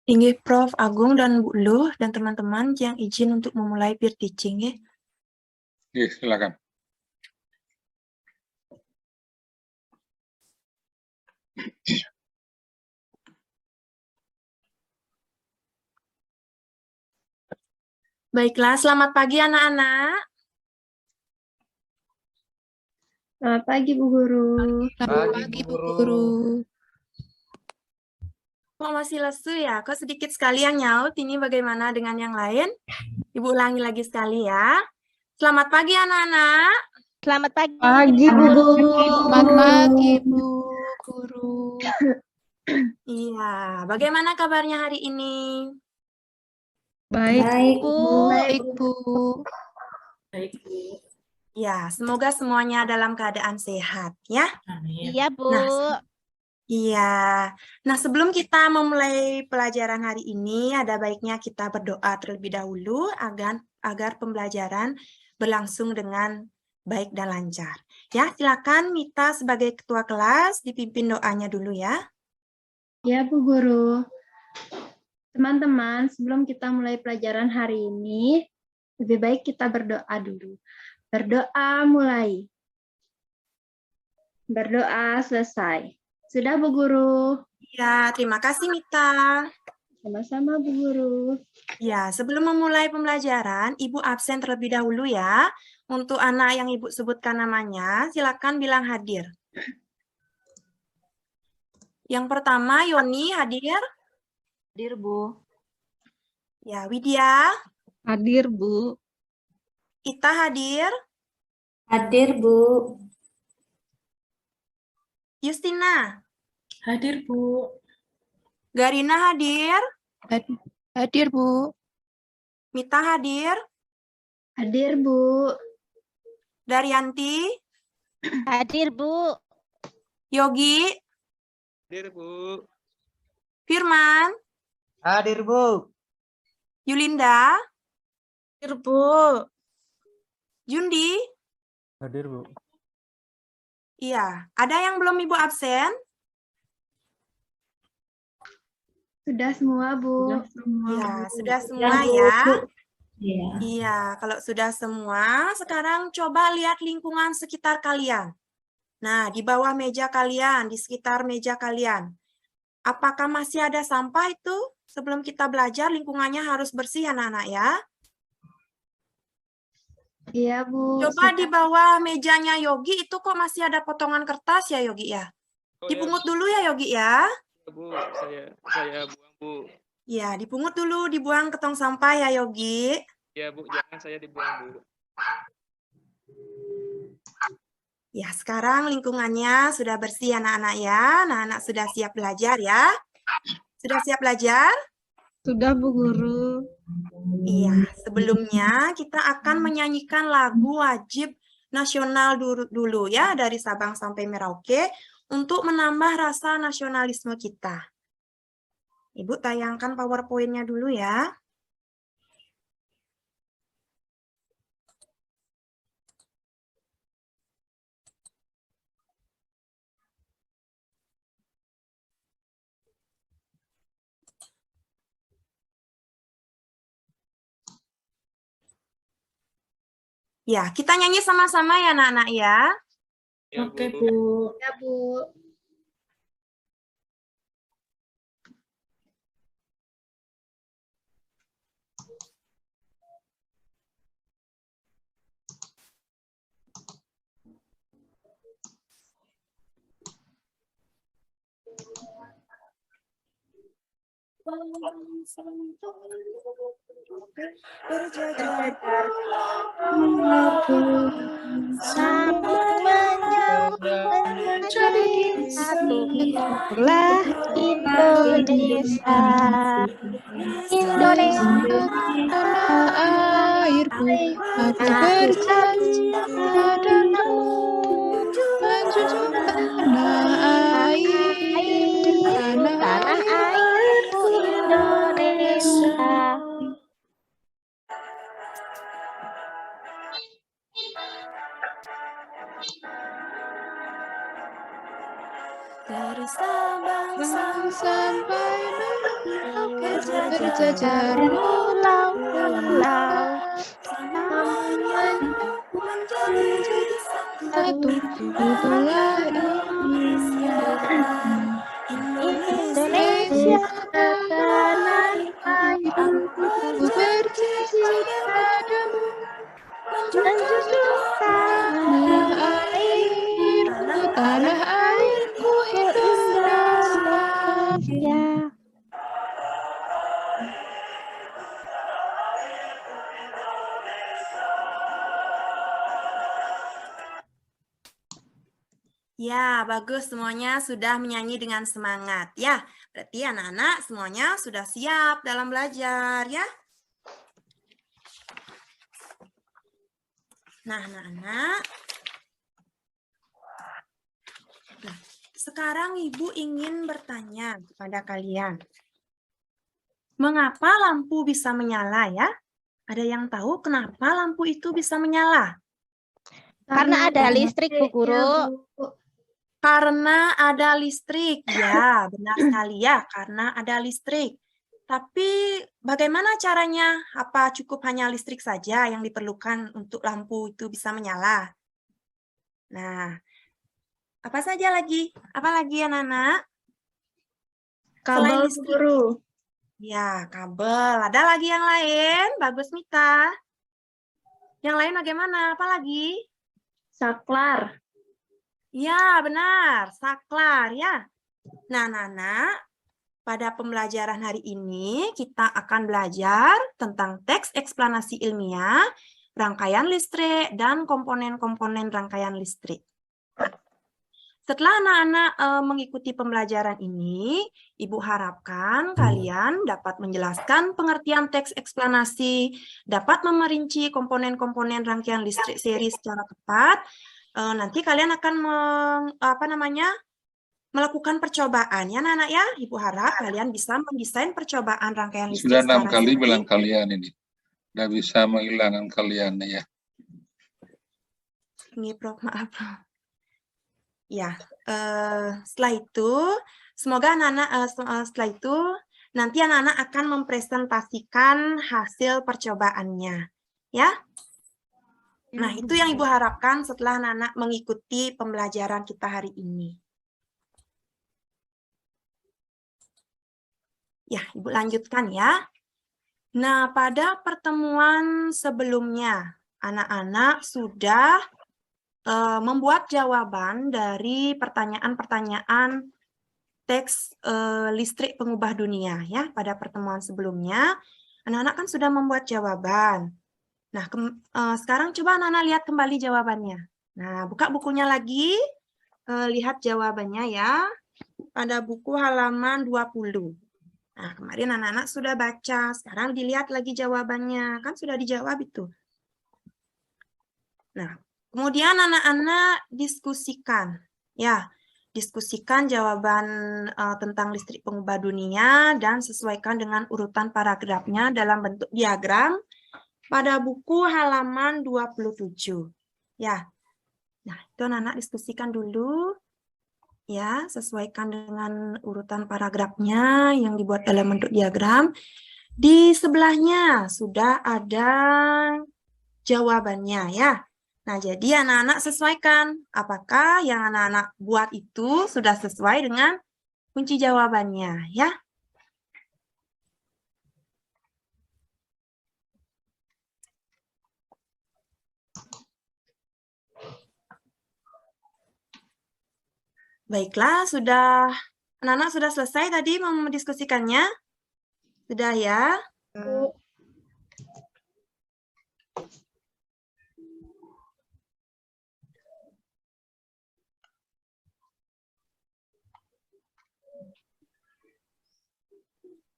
Inggih Prof. Agung dan Bu Luh dan teman-teman yang izin untuk memulai peer teaching ya. Oke, silakan. Baiklah, selamat pagi anak-anak. Selamat pagi, Bu Guru. Selamat pagi, Bu Guru. Kok masih lesu ya? Kok sedikit sekali yang nyaut? Ini bagaimana dengan yang lain? Ibu ulangi lagi sekali ya. Selamat pagi anak-anak. Selamat pagi, Pagi, Bu Guru. Selamat pagi, Bu Guru. Iya, bagaimana kabarnya hari ini? Baik, Bu. Baik, Bu. Ya, semoga semuanya dalam keadaan sehat ya. Iya, Bu. Nah, iya. Nah, sebelum kita memulai pelajaran hari ini, ada baiknya kita berdoa terlebih dahulu agar pembelajaran berlangsung dengan baik dan lancar. Ya, silakan Mita sebagai ketua kelas dipimpin doanya dulu ya. Ya, Bu Guru. Teman-teman, sebelum kita mulai pelajaran hari ini, lebih baik kita berdoa dulu. Berdoa mulai. Berdoa selesai. Sudah, Bu Guru? Ya, terima kasih Mita. Sama-sama, Bu Guru. Ya, sebelum memulai pembelajaran, Ibu absen terlebih dahulu ya. Untuk anak yang Ibu sebutkan namanya, silakan bilang hadir. Yang pertama, Yoni hadir. Hadir, Bu. Ya, Widya. Hadir, Bu. Ita hadir. Hadir, Bu. Justina. Hadir, Bu. Garina hadir. Hadir, Bu. Mita hadir. Hadir, Bu. Daryanti. Hadir, Bu. Yogi. Hadir, Bu. Firman. Hadir, Bu. Yulinda. Hadir, Bu. Jundi. Hadir, Bu. Iya, ada yang belum Ibu absen? Sudah semua, Bu. Ya, sudah semua ya. Iya. Iya, kalau sudah semua, sekarang coba lihat lingkungan sekitar kalian. Nah, di bawah meja kalian, di sekitar meja kalian. Apakah masih ada sampah itu? Sebelum kita belajar, lingkungannya harus bersih anak-anak ya. Iya, Bu. Coba di bawah mejanya Yogi itu kok masih ada potongan kertas ya Yogi ya? Oh, Dipungut dulu ya Yogi ya. ya, Bu. Saya buang, Bu. Ya, dipungut dulu, dibuang ke tong sampah ya Yogi. Ya, Bu, jangan saya dibuang, Bu. Ya, sekarang lingkungannya sudah bersih anak-anak ya. Anak-anak sudah siap belajar ya. Sudah siap belajar? Sudah, Bu Guru. Iya, sebelumnya kita akan menyanyikan lagu wajib nasional dulu ya, dari Sabang sampai Merauke, untuk menambah rasa nasionalisme kita. Ibu tayangkan PowerPoint-nya dulu ya. Ya, kita nyanyi sama-sama ya anak-anak ya. Ya, Oke, Bu. Bu. Ya, Bu. Sambut menjadi satu. Itulah Indonesia. Indonesia. Tanah airku, aku berjanji padamu, menjunjung tanah air, Tanah airku Indonesia. Dari Sabang sampai Merauke. berjajar pulau-pulau, menjadi satu. Itulah Indonesia tanah airku, ku berjanji padamu, menjunjung tanah airku, tanah airku Indonesia. Ya, bagus semuanya sudah menyanyi dengan semangat. Ya, berarti anak-anak semuanya sudah siap dalam belajar ya. Nah, anak-anak. Nah, sekarang Ibu ingin bertanya kepada kalian. Mengapa lampu bisa menyala ya? Ada yang tahu kenapa lampu itu bisa menyala? Karena ada listrik, Bu Guru. Karena ada listrik, ya benar sekali ya, karena ada listrik. Tapi bagaimana caranya? Apa cukup hanya listrik saja yang diperlukan untuk lampu itu bisa menyala? Nah, apa saja lagi? Apa lagi anak-anak? Selain Kabel listrik. Guru. Ya, kabel. Ada lagi yang lain? Bagus, Mita. Yang lain bagaimana? Apa lagi? Saklar. Ya, benar. Saklar, ya. Nah, Nana, pada pembelajaran hari ini kita akan belajar tentang teks eksplanasi ilmiah, rangkaian listrik, dan komponen-komponen rangkaian listrik. Setelah anak-anak mengikuti pembelajaran ini, Ibu harapkan kalian dapat menjelaskan pengertian teks eksplanasi, dapat memerinci komponen-komponen rangkaian listrik seri secara tepat. Nanti kalian akan melakukan percobaan ya anak-anak ya. Ibu harap kalian bisa mendesain percobaan rangkaian listrik. Sudah 6 secara kali seri. bilang kalian ini. Tidak bisa menghilangkan kalian ya. Ini Prof, maaf. Ya, setelah itu semoga anak-anak setelah itu nanti anak-anak akan mempresentasikan hasil percobaannya ya. Nah, itu yang Ibu harapkan setelah anak-anak mengikuti pembelajaran kita hari ini. Ya, Ibu lanjutkan ya. Nah, pada pertemuan sebelumnya, anak-anak sudah membuat jawaban dari pertanyaan-pertanyaan teks listrik pengubah dunia ya. Pada pertemuan sebelumnya, anak-anak kan sudah membuat jawaban. Nah, sekarang coba anak-anak lihat kembali jawabannya. Nah, buka bukunya lagi, lihat jawabannya ya, pada buku halaman 20. Nah, kemarin anak-anak sudah baca, sekarang dilihat lagi jawabannya, kan sudah dijawab itu. Nah, kemudian anak-anak diskusikan, ya, diskusikan jawaban tentang listrik pengubah dunia dan sesuaikan dengan urutan paragrafnya dalam bentuk diagram pada buku halaman 27. Ya. Nah, itu anak-anak diskusikan dulu. Ya, sesuaikan dengan urutan paragrafnya yang dibuat dalam bentuk diagram. Di sebelahnya sudah ada jawabannya ya. Nah, jadi anak-anak sesuaikan apakah yang anak-anak buat itu sudah sesuai dengan kunci jawabannya ya. Baiklah, anak-anak sudah selesai tadi mendiskusikannya? Sudah ya?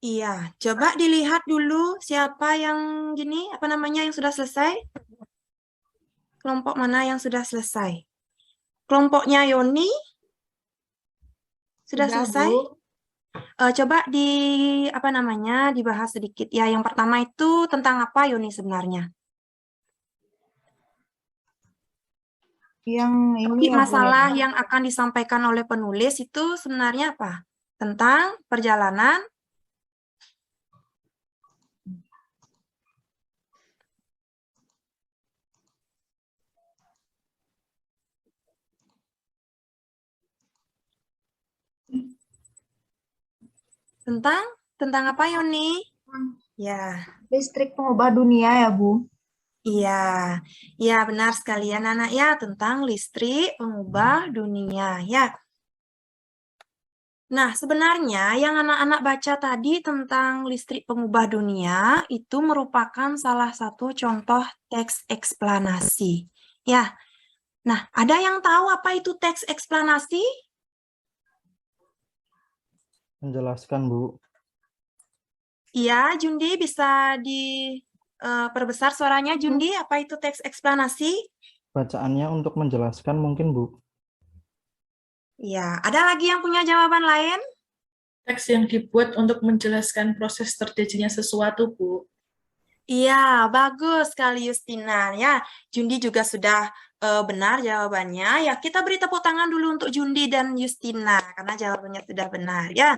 Iya, coba dilihat dulu siapa yang yang sudah selesai. Kelompok mana yang sudah selesai? Kelompoknya Yoni sudah selesai? Coba dibahas sedikit ya. Yang pertama itu tentang apa Yoni sebenarnya? Yang Topik masalah yang akan disampaikan oleh penulis itu sebenarnya apa? Tentang perjalanan Tentang apa, Yoni? Ya, Listrik pengubah dunia ya, Bu. iya. Ya, benar sekali ya, Nana ya, tentang listrik pengubah dunia ya. Nah, sebenarnya yang anak-anak baca tadi tentang listrik pengubah dunia itu merupakan salah satu contoh teks eksplanasi. Ya. Nah, ada yang tahu apa itu teks eksplanasi? Menjelaskan, Bu. Iya, Jundi bisa diperbesar suaranya, Jundi. Apa itu teks eksplanasi? Bacaannya untuk menjelaskan mungkin, Bu. Ya, ada lagi yang punya jawaban lain? Teks yang dibuat untuk menjelaskan proses terjadinya sesuatu, Bu. Iya, bagus sekali Justina. Ya, Jundi juga sudah benar jawabannya. Ya, kita beri tepuk tangan dulu untuk Jundi dan Justina karena jawabannya sudah benar. Ya,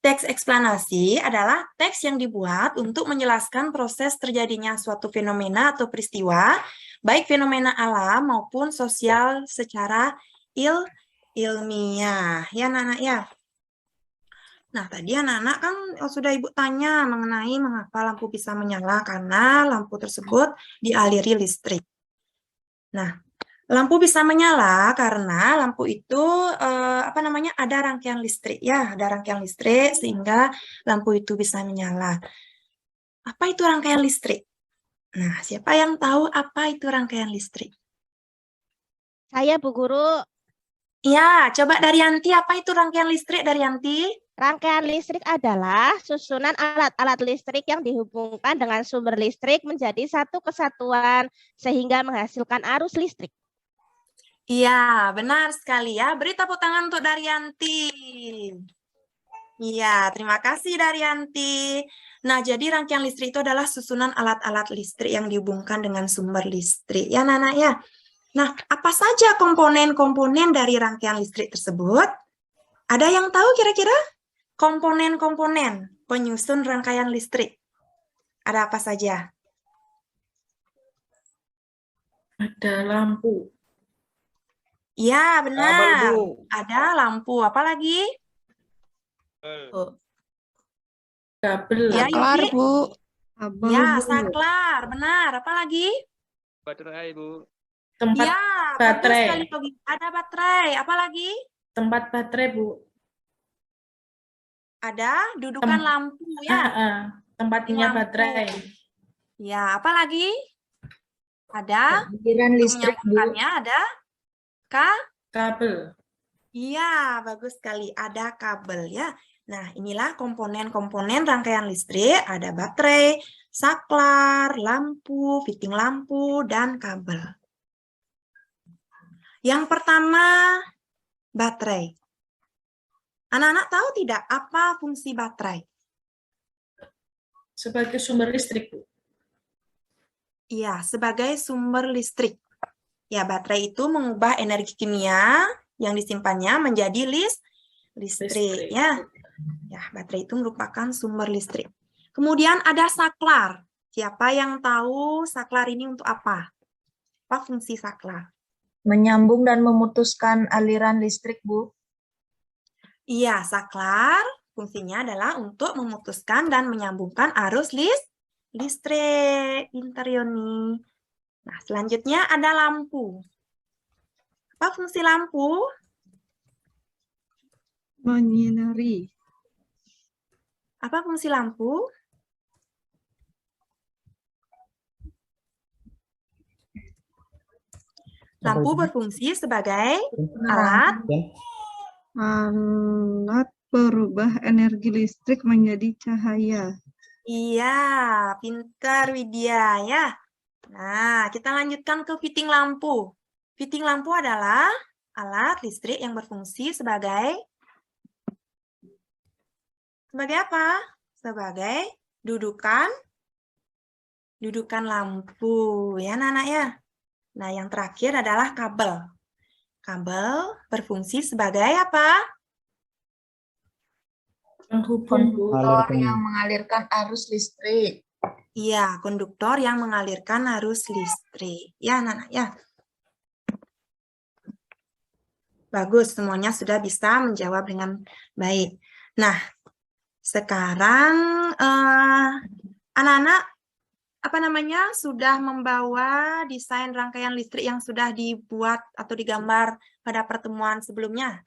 teks eksplanasi adalah teks yang dibuat untuk menjelaskan proses terjadinya suatu fenomena atau peristiwa, baik fenomena alam maupun sosial secara ilmiah. Ya, anak-anak ya. Nah, tadi anak-anak kan sudah Ibu tanya mengenai mengapa lampu bisa menyala karena lampu tersebut dialiri listrik. Nah, lampu bisa menyala karena lampu itu ada rangkaian listrik ya, ada rangkaian listrik sehingga lampu itu bisa menyala. Apa itu rangkaian listrik? Nah, siapa yang tahu apa itu rangkaian listrik? Saya, Bu Guru. Ya, coba Daryanti, apa itu rangkaian listrik, Daryanti? Rangkaian listrik adalah susunan alat-alat listrik yang dihubungkan dengan sumber listrik menjadi satu kesatuan sehingga menghasilkan arus listrik. Iya, benar sekali ya. Beri tepuk tangan untuk Daryanti. Iya, terima kasih Daryanti. Nah, jadi rangkaian listrik itu adalah susunan alat-alat listrik yang dihubungkan dengan sumber listrik. Ya, Nana ya. Nah, apa saja komponen-komponen dari rangkaian listrik tersebut? Ada yang tahu kira-kira? Komponen-komponen penyusun rangkaian listrik. Ada apa saja? Ada lampu. Ya, benar. Kabel, Bu. Ada lampu. Apa lagi? Kabel. Ya, Saklar, Yuki? Bu. Ya, saklar. Benar. Apa lagi? Baterai, Bu. Tempat Ya, baterai. bagus sekali, Tobi. Ada baterai. Apa lagi? Tempat baterai, Bu. Ada dudukan lampu ya. Tempatnya Lampu. baterai. Ya, apa lagi? Ada Aliran listrik, Bu. menyambungkannya ada Kabel. Iya, bagus sekali. Ada kabel ya. Nah, inilah komponen-komponen rangkaian listrik. Ada baterai, saklar, lampu, fitting lampu, dan kabel. Yang pertama, baterai. Anak-anak tahu tidak apa fungsi baterai? Sebagai sumber listrik, Bu. Iya, sebagai sumber listrik. Ya, baterai itu mengubah energi kimia yang disimpannya menjadi listrik. Ya. Ya, baterai itu merupakan sumber listrik. Kemudian ada saklar. Siapa yang tahu saklar ini untuk apa? Apa fungsi saklar? Menyambung dan memutuskan aliran listrik, Bu. Iya, saklar fungsinya adalah untuk memutuskan dan menyambungkan arus listrik. Pintar, Yoni. Nah, selanjutnya ada lampu. Apa fungsi lampu? Menyinari. Apa fungsi lampu? Lampu berfungsi sebagai alat Alat perubah energi listrik menjadi cahaya. Iya, pintar Widya ya. Nah, kita lanjutkan ke fitting lampu. Fitting lampu adalah alat listrik yang berfungsi sebagai apa? Sebagai dudukan lampu ya, Nana ya. Nah, yang terakhir adalah kabel. Kabel berfungsi sebagai apa? Penghubung, Bu. Konduktor yang mengalirkan arus listrik. Iya, konduktor yang mengalirkan arus listrik. Ya, Nana ya. Bagus, semuanya sudah bisa menjawab dengan baik. Nah, Sekarang anak-anak sudah membawa desain rangkaian listrik yang sudah dibuat atau digambar pada pertemuan sebelumnya.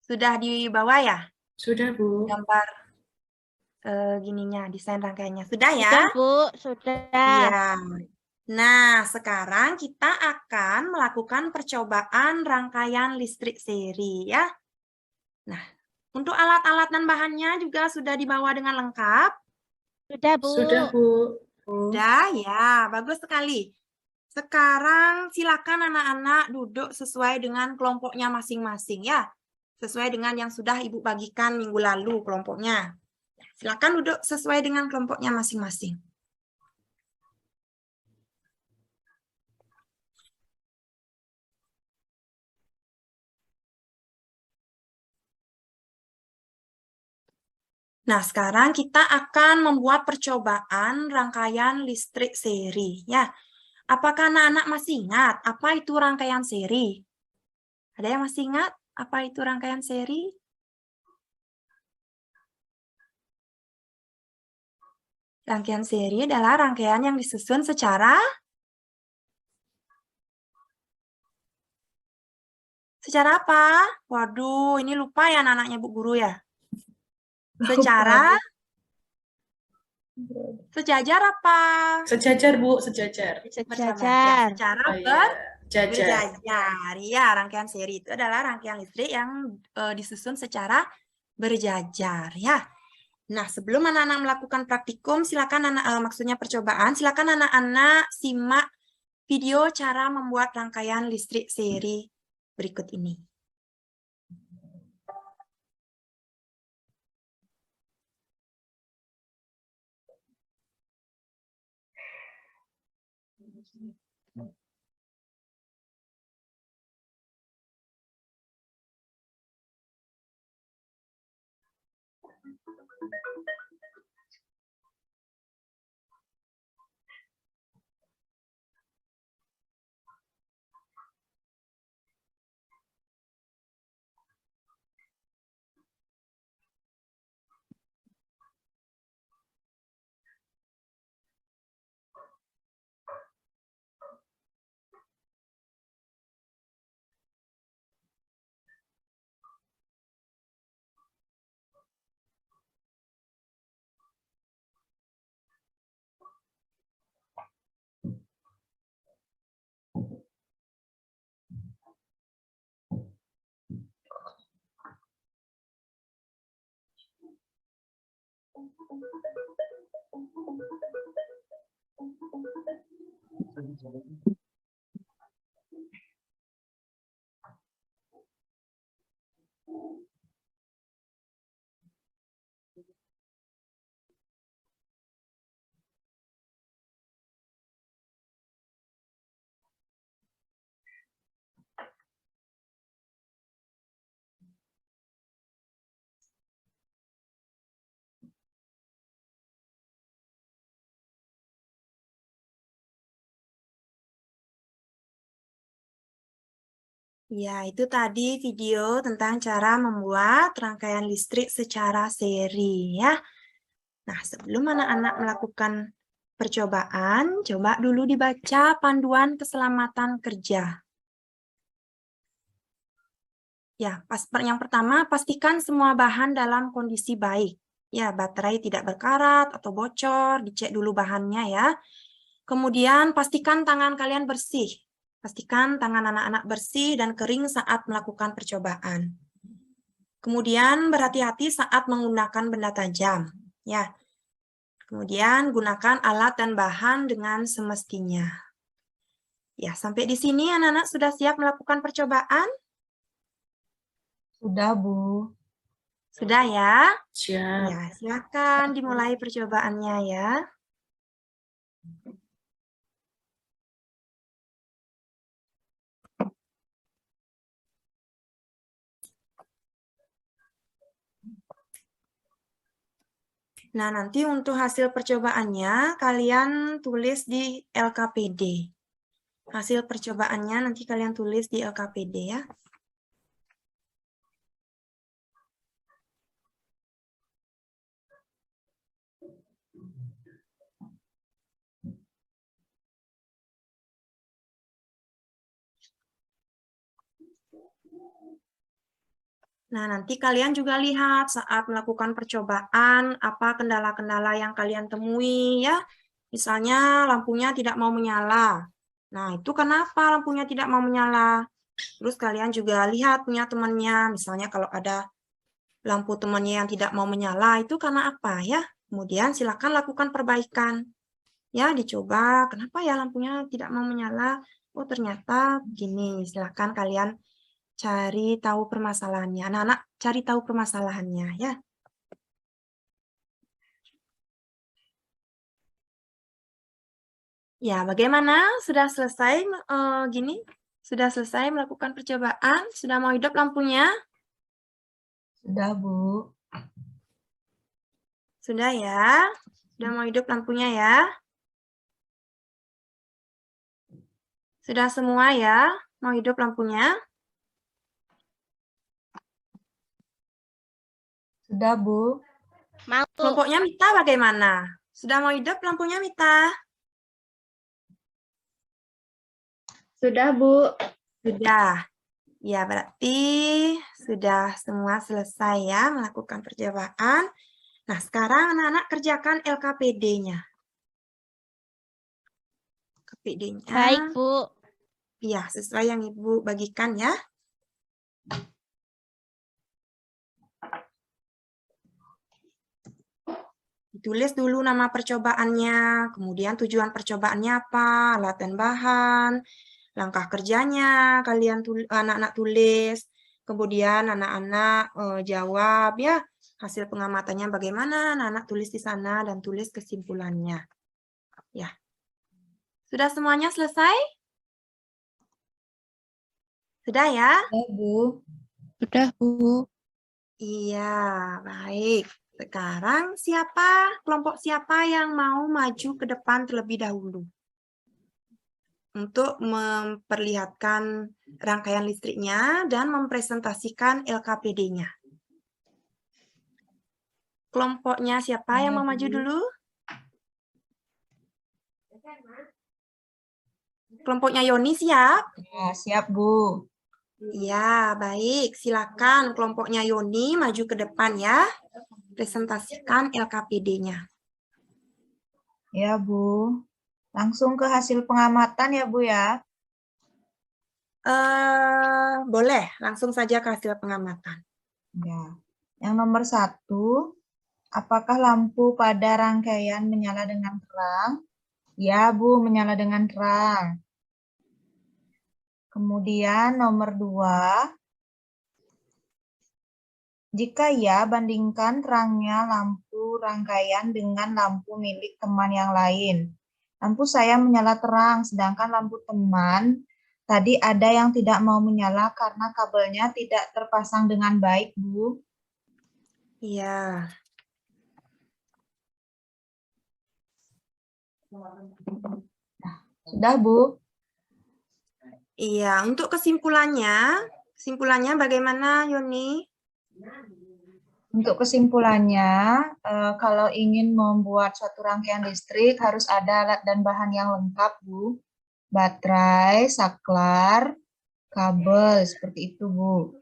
Sudah dibawa ya? Sudah, Bu. Gambar desain rangkaiannya. Sudah ya? Sudah, Bu. Sudah. Iya. Nah, sekarang kita akan melakukan percobaan rangkaian listrik seri ya. Nah, untuk alat-alat dan bahannya juga sudah dibawa dengan lengkap. Sudah, Bu. Sudah, Bu. Sudah ya, bagus sekali. Sekarang silakan anak-anak duduk sesuai dengan kelompoknya masing-masing ya. Sesuai dengan yang sudah Ibu bagikan minggu lalu kelompoknya. Silakan duduk sesuai dengan kelompoknya masing-masing. Nah, sekarang kita akan membuat percobaan rangkaian listrik seri ya. Apakah anak-anak masih ingat apa itu rangkaian seri? Ada yang masih ingat apa itu rangkaian seri? Rangkaian seri adalah rangkaian yang disusun secara apa? Waduh, ini lupa ya anak-anaknya Bu Guru ya. Secara sejajar apa? Sejajar, Bu, sejajar. Sejajar. Secara Oh, iya. Jajar. berjajar. Ya, rangkaian seri itu adalah rangkaian listrik yang disusun secara berjajar ya. Nah, sebelum anak-anak melakukan praktikum, silakan maksudnya percobaan, silakan anak-anak simak video cara membuat rangkaian listrik seri berikut ini. Ya, itu tadi video tentang cara membuat rangkaian listrik secara seri ya. Nah, sebelum anak-anak melakukan percobaan, coba dulu dibaca panduan keselamatan kerja. Ya, yang pertama, pastikan semua bahan dalam kondisi baik. Ya, baterai tidak berkarat atau bocor, dicek dulu bahannya ya. Kemudian, pastikan tangan kalian bersih. Pastikan tangan anak-anak bersih dan kering saat melakukan percobaan. Kemudian, berhati-hati saat menggunakan benda tajam. Ya. Kemudian, gunakan alat dan bahan dengan semestinya. Ya, sampai di sini anak-anak sudah siap melakukan percobaan? Sudah, Bu. Sudah ya? Siap. Ya, silakan dimulai percobaannya ya. Nah, nanti untuk hasil percobaannya kalian tulis di LKPD. Hasil percobaannya nanti kalian tulis di LKPD ya. Nah, nanti kalian juga lihat saat melakukan percobaan, apa kendala-kendala yang kalian temui ya. Misalnya lampunya tidak mau menyala. Nah, itu kenapa lampunya tidak mau menyala? Terus kalian juga lihat punya temannya, misalnya kalau ada lampu temannya yang tidak mau menyala, itu karena apa ya? Kemudian silakan lakukan perbaikan. Ya, dicoba, kenapa ya lampunya tidak mau menyala? Oh, ternyata begini. Silakan kalian cari tahu permasalahannya. Anak-anak cari tahu permasalahannya ya. Ya, bagaimana? Sudah selesai gini? Sudah selesai melakukan percobaan? Sudah mau hidup lampunya? Sudah, Bu. Sudah ya? Sudah mau hidup lampunya ya? Sudah semua ya? Mau hidup lampunya? Sudah, Bu. Mau. Kelompoknya Mita bagaimana? Sudah mau hidup lampunya Mita? Sudah, Bu. Sudah. Ya, berarti sudah semua selesai ya melakukan percobaan. Nah, sekarang anak-anak kerjakan LKPD-nya. LKPD-nya. Baik, Bu. Iya, sesuai yang Ibu bagikan ya. Ditulis dulu nama percobaannya, kemudian tujuan percobaannya apa, alat dan bahan, langkah kerjanya, kalian anak-anak tulis, kemudian anak-anak jawab ya, hasil pengamatannya bagaimana, anak-anak tulis di sana dan tulis kesimpulannya. Ya. Sudah semuanya selesai? Sudah ya? Sudah, Bu. Sudah, Bu. Iya, baik. Sekarang kelompok siapa yang mau maju ke depan terlebih dahulu? Untuk memperlihatkan rangkaian listriknya dan mempresentasikan LKPD-nya. Kelompoknya siapa yang mau maju dulu? Kelompoknya Yoni siap? Ya, siap, Bu. Ya, baik. Silakan kelompoknya Yoni maju ke depan ya. Presentasikan LKPD-nya. Ya, Bu. Langsung ke hasil pengamatan ya, Bu ya. Boleh, langsung saja ke hasil pengamatan. Ya. Yang nomor 1, apakah lampu pada rangkaian menyala dengan terang? Ya, Bu, menyala dengan terang. Kemudian nomor 2, jika ya, bandingkan terangnya lampu rangkaian dengan lampu milik teman yang lain. Lampu saya menyala terang, sedangkan lampu teman tadi ada yang tidak mau menyala karena kabelnya tidak terpasang dengan baik, Bu. Iya. Sudah, Bu? Iya, untuk kesimpulannya bagaimana, Yoni? Untuk kesimpulannya, kalau ingin membuat suatu rangkaian listrik harus ada alat dan bahan yang lengkap, Bu. Baterai, saklar, kabel, seperti itu, Bu.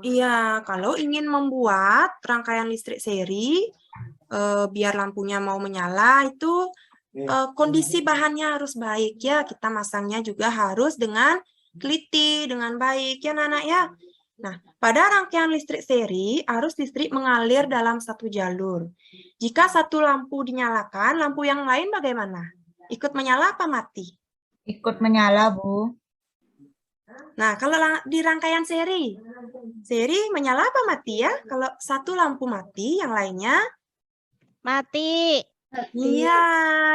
Iya, kalau ingin membuat rangkaian listrik seri, biar lampunya mau menyala, itu kondisi bahannya harus baik ya. Kita masangnya juga harus dengan teliti, dengan baik ya, anak-anak ya. Nah, pada rangkaian listrik seri, arus listrik mengalir dalam satu jalur. Jika satu lampu dinyalakan, lampu yang lain bagaimana? Ikut menyala apa mati? Ikut menyala, Bu. Nah, kalau di rangkaian seri menyala apa mati ya? Kalau satu lampu mati, yang lainnya Mati. iya,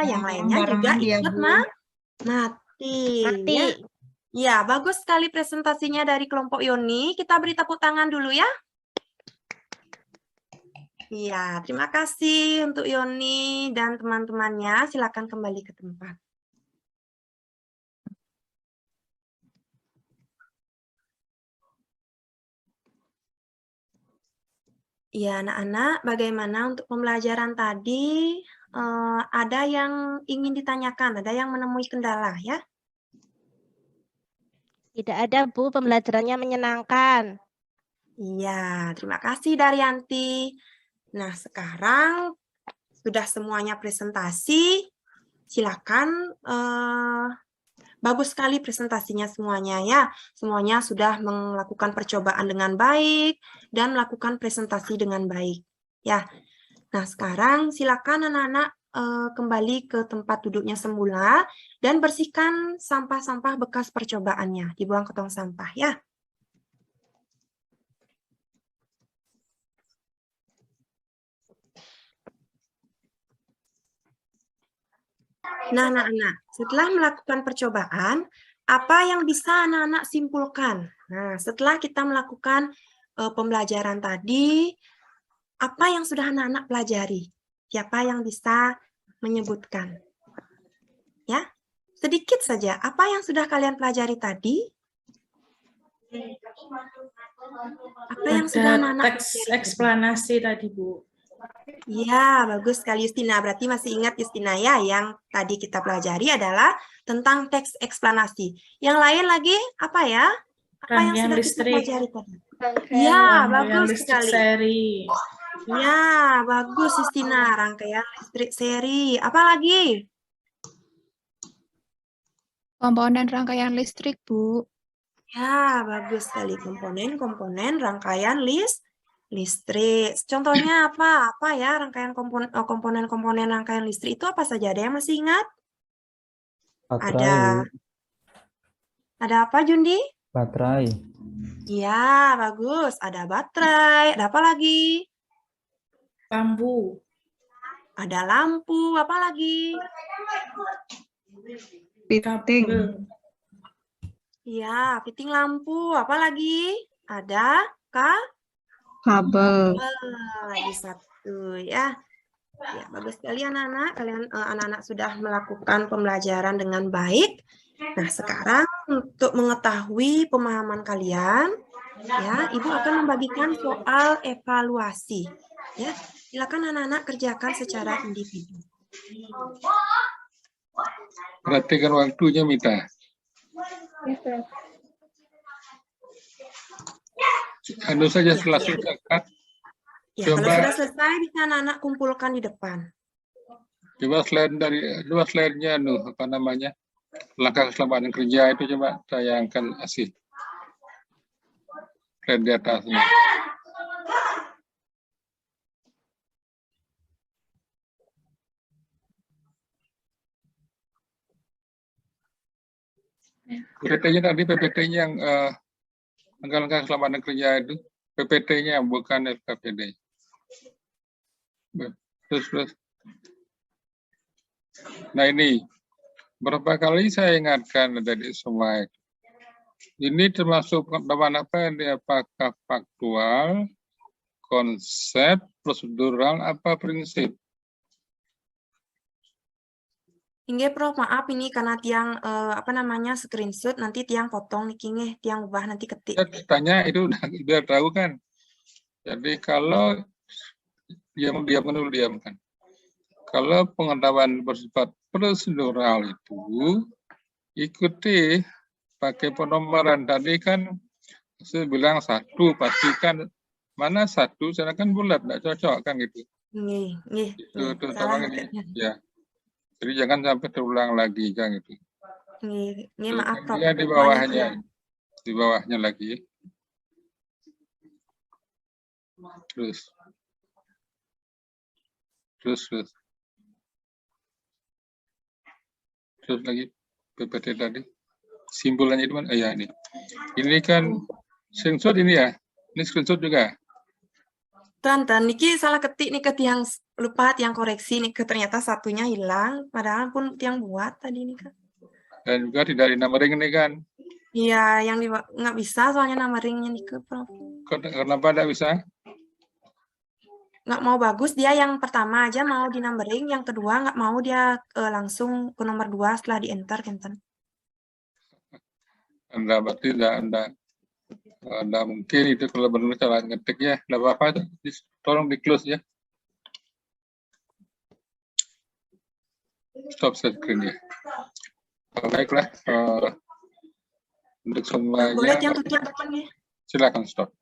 yang lainnya juga barengan dia, ikut Bu. mati. Mati. Ya. Ya, bagus sekali presentasinya dari kelompok Yoni. Kita beri tepuk tangan dulu ya. Iya, terima kasih untuk Yoni dan teman-temannya. Silakan kembali ke tempat. Ya, anak-anak, bagaimana untuk pembelajaran tadi? Ada yang ingin ditanyakan, ada yang menemui kendala ya? Tidak ada, Bu. Pembelajarannya menyenangkan. Iya, terima kasih Daryanti. Nah, sekarang sudah semuanya presentasi. Silakan, bagus sekali presentasinya semuanya ya. Semuanya sudah melakukan percobaan dengan baik dan melakukan presentasi dengan baik. Ya. Nah, sekarang silakan anak-anak kembali ke tempat duduknya semula dan bersihkan sampah-sampah bekas percobaannya. Dibuang ke tong sampah ya. Nah, anak-anak, setelah melakukan percobaan, apa yang bisa anak-anak simpulkan? Nah, setelah kita melakukan pembelajaran tadi, apa yang sudah anak-anak pelajari? Siapa yang bisa menyebutkan? Ya, sedikit saja. Apa yang sudah kalian pelajari tadi? Apa yang sudah Ada anak-anak teks pelajari? eksplanasi tadi, Bu. Ya, bagus sekali Justina. Berarti masih ingat Justina ya, yang tadi kita pelajari adalah tentang teks eksplanasi. Yang lain lagi apa ya? Apa yang Rangkaian sudah kita listrik. pelajari tadi? Rangkaian Ya, Rangkaian bagus listrik sekali. seri. Ya, bagus Justina. Rangkaian listrik seri. Apa lagi? Komponen rangkaian listrik, Bu. Ya, bagus sekali. Komponen-komponen rangkaian listrik. Contohnya apa? Apa ya rangkaian komponen-komponen rangkaian listrik itu apa saja? Ada yang masih ingat? Baterai, Bu. Ada apa, Jundi? Baterai, Ya, bagus. Ada baterai. Ada apa lagi? Lampu. Ada lampu. Apa lagi? Fitting, Kabel. Ya, fitting lampu. Apa lagi? Ada kabel, lagi satu ya. Ya, bagus sekali anak-anak. Kalian anak-anak sudah melakukan pembelajaran dengan baik. Nah, sekarang untuk mengetahui pemahaman kalian, ya, Ibu akan membagikan soal evaluasi. Ya, silakan anak-anak kerjakan secara individu. Perhatikan waktunya, Mita. Anu saja Ya, setelah ya. selesai kan? Ya, kalau Coba- sudah selesai bisa anak-anak kumpulkan di depan. Coba dua slide-nya apa namanya? Langkah keselamatan kerja itu coba tayangkan asih. Slide di atasnya. PPT-nya tadi PPT-nya yang langkah-langkah keselamatan kerja itu PPT-nya bukan LKPD. Terus. Nah ini berapa kali saya ingatkan dari semua itu. Ini termasuk penerapan apa ini? Apakah faktual, konsep, prosedural, apa prinsip? Hingga Prof, maaf ini karena tiang apa namanya screenshot nanti tiang potong nih Kinge, tiang ubah nanti ketik. Saya tanya itu udah tahu kan. Jadi kalau diamkan. Kalau pengetahuan bersifat prosedural itu ikuti pakai penomoran tadi kan saya bilang satu pastikan mana satu saya kan bulat enggak cocok kan gitu. Nih. Itu Salah sama ngetiknya. ya. Jadi jangan sampai terulang lagi kan gitu. Nih maaf Prof. Dia di bawahnya. Di bawahnya lagi. Terus. Terus lagi PPT tadi. Simbolannya itu kan ya ini. Ini kan screenshot ini ya. Ini screenshot juga. Tante, niki salah ketik nih ke tiang lupa tiang koreksi nih ke ternyata satunya hilang padahal pun tiang buat tadi nih kan. Dan juga tidak di numbering ini kan. Iya, yang nggak bisa soalnya numberingnya nih ke Prof. Kenapa tidak bisa? Nggak mau bagus dia yang pertama aja mau di numbering, yang kedua nggak mau dia langsung ke nomor 2 setelah di enter Kenten. Anda berarti Anda mungkin itu kalau benar cara ngetiknya, tidak apa-apa, tolong di close ya. Stop share screen ya. Baiklah, untuk Boleh semuanya. yang tutup teman ya. Silakan stop.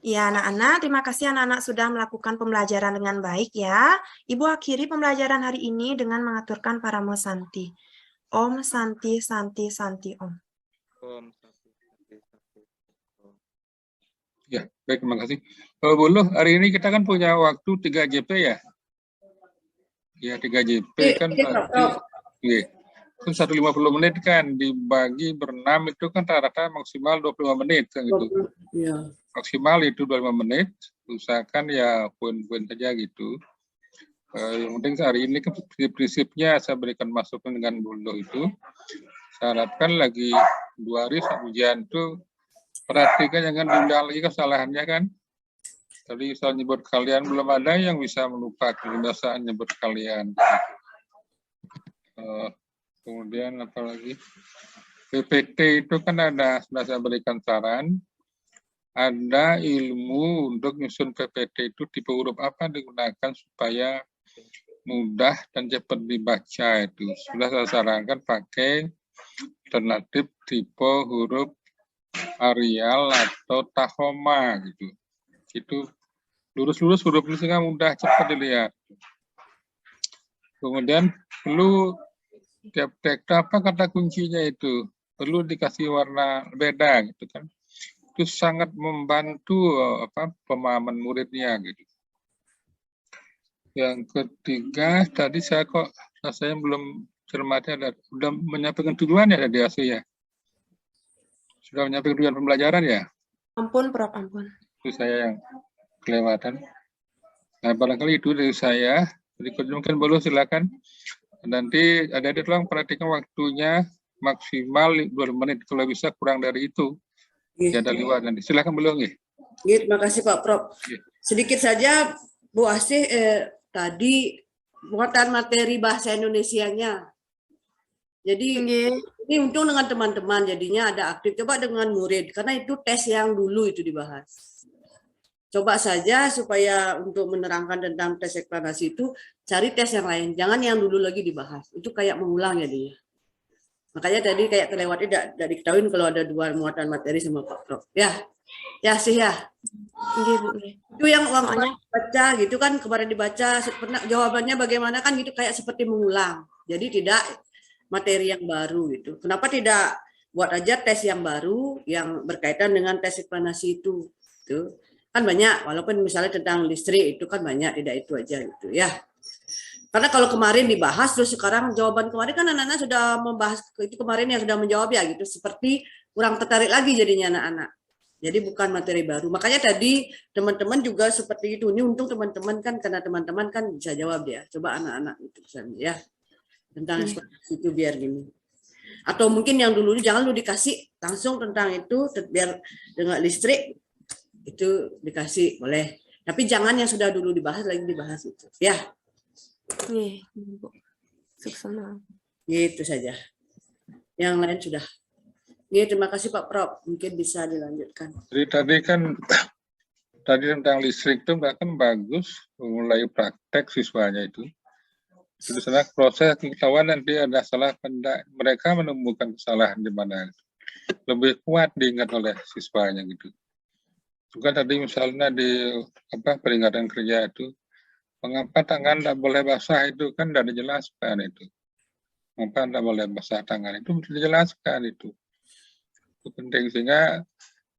Ya, anak-anak, terima kasih anak-anak sudah melakukan pembelajaran dengan baik ya. Ibu akhiri pembelajaran hari ini dengan mengaturkan Paramo Santi. Om Santi Santi Santi Om. Om Santi, Santi, Santi. Om. Ya, baik, terima kasih. Buluh, hari ini kita kan punya waktu 3 JP ya? Ya, 3 JP kan berarti, ya, kan 150 menit kan, dibagi ber-6 itu kan rata-rata maksimal 25 menit kan gitu. Iya. Maksimal itu 25 menit, usahakan ya poin-poin saja gitu. Yang penting hari ini kan prinsipnya saya berikan masukan dengan Buluh itu. Saya harapkan lagi 2 hari ujian itu perhatikan jangan diulang lagi kesalahannya kan. Tadi soal nyebut kalian belum ada yang bisa melupakan kebiasaan nyebut kalian. Kemudian apa lagi? PPT itu kan ada, sudah saya berikan saran. Ada ilmu untuk nyusun PPT itu tipe huruf apa digunakan supaya mudah dan cepat dibaca itu. Sudah saya sarankan pakai alternatif tipe huruf Arial atau Tahoma gitu. Itu lurus-lurus huruf ini sehingga mudah cepat dilihat. Kemudian perlu tiap teks apa kata kuncinya itu perlu dikasih warna beda gitu kan. Itu sangat membantu pemahaman muridnya gitu. Yang ketiga tadi saya kok rasanya belum cermati sudah menyampaikan tujuan ya dari hasil ya. Sudah menyampaikan tujuan pembelajaran ya. Ampun, Prof, ampun. Itu saya yang kelewatan. Nah, barangkali itu dari saya. Berikutnya mungkin boleh silakan. Nanti ada tolong perhatikan waktunya maksimal 2 menit. Kalau bisa kurang dari itu. Ya, ada lewat nanti. Silakan belum ya. Terima kasih Pak Prof. Sedikit saja Bu Asih tadi muatan materi bahasa Indonesianya. Jadi ini untung dengan teman-teman jadinya ada aktif. Coba dengan murid karena itu tes yang dulu itu dibahas. Coba saja supaya untuk menerangkan tentang tes eksplanasi itu cari tes yang lain. Jangan yang dulu lagi dibahas. Itu kayak mengulang ya dia. Makanya tadi kayak kelewat tidak diketahui kalau ada 2 muatan materi sama Pak Prof. Ya sih ya. Itu yang waktu baca gitu kan kemarin dibaca jawabannya bagaimana kan gitu kayak seperti mengulang. Jadi tidak materi yang baru gitu. Kenapa tidak buat aja tes yang baru yang berkaitan dengan tes eksplanasi itu. Gitu. Kan banyak walaupun misalnya tentang listrik itu kan banyak tidak itu aja gitu ya. Karena kalau kemarin dibahas terus sekarang jawaban kemarin kan anak-anak sudah membahas itu kemarin yang sudah menjawab ya gitu seperti kurang tertarik lagi jadinya anak-anak. Jadi bukan materi baru. Makanya tadi teman-teman juga seperti itu. Ini untung teman-teman kan karena teman-teman kan bisa jawab ya. Coba anak-anak itu ya tentang itu biar gini. Atau mungkin yang dulu jangan lu dikasih langsung tentang itu biar dengan listrik itu dikasih boleh. Tapi jangan yang sudah dulu dibahas lagi dibahas itu. Ya. Gitu saja. Yang lain sudah. Terima kasih Pak Prof. Mungkin bisa dilanjutkan. Jadi tadi tentang listrik itu bahkan bagus mulai praktek siswanya itu. Di sana proses pengetahuan nanti ada salah mereka menemukan kesalahan di mana lebih kuat diingat oleh siswanya gitu. Juga tadi misalnya di peringatan kerja itu mengapa tangan tidak boleh basah itu kan tidak dijelaskan itu. Mengapa tidak boleh basah tangan itu dijelaskan itu. Itu penting sehingga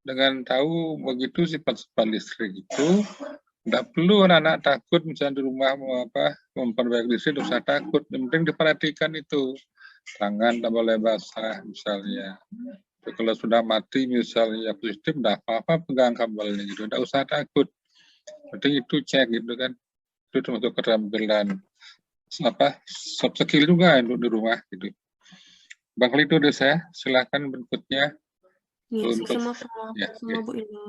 dengan tahu begitu sifat-sifat listrik itu tidak perlu anak-anak takut misalnya di rumah memperbaiki listrik tidak usah takut. Yang penting diperhatikan itu tangan tidak boleh basah misalnya. Kalau sudah mati misalnya positif tidak apa-apa pegang kabelnya gitu tidak usah takut. Penting itu cek gitu kan. Itu termasuk keterampilan soft skill juga untuk di rumah gitu. Bang itu udah saya silakan berikutnya. Semua Bu Ilmu.